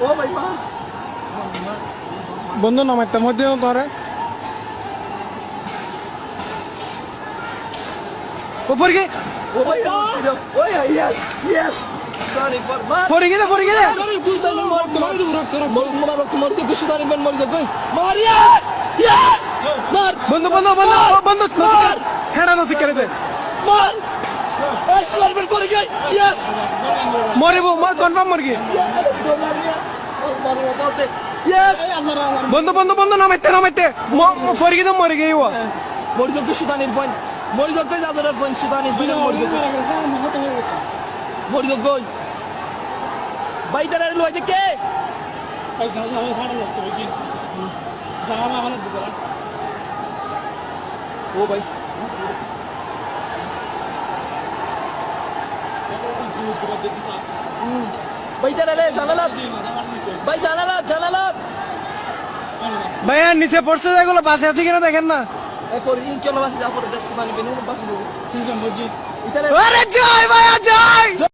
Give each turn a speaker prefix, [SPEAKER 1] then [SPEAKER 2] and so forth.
[SPEAKER 1] ও ভাই মার
[SPEAKER 2] বন্ধু নামাইতে মধ্যে ধরে উপর কি
[SPEAKER 1] ও ভাই ওই ইয়েস ইয়েস সুদানি পর মার
[SPEAKER 2] পড়ে গেলে
[SPEAKER 1] আমি বুঝতাম মার তোমার তোমার তো সুদানি বেন মরে যাবে মার ইয়েস ইয়েস মার
[SPEAKER 2] বন্ধু হেডানো শিকারে দে
[SPEAKER 1] মার এই সুদানি বেন করে গই ইয়েস
[SPEAKER 2] মরিব কনফার্ম মরগি
[SPEAKER 1] ইয়েস
[SPEAKER 2] বন্ধু নামাইতে পড়ে গেলে মরে গই ও
[SPEAKER 1] মরে যাবে সুদানির পয়েন্ট মরে যাবে যাদের পয়েন্ট সুদানির পয়েন্ট মরে যাবে গই ভাই তারা লইছে কে ও ভাই ভাই তারা রে জানালাত ভাই জানালাত
[SPEAKER 2] ভাইয়া নিচে পড়ছে যেগুলো বাসে আছে কিনা দেখেন না
[SPEAKER 1] এরপর চলো বাসে যা পরে দেখ সুদানি বেন বাসে দেবো
[SPEAKER 2] আরে জয় ভাইয়া জয়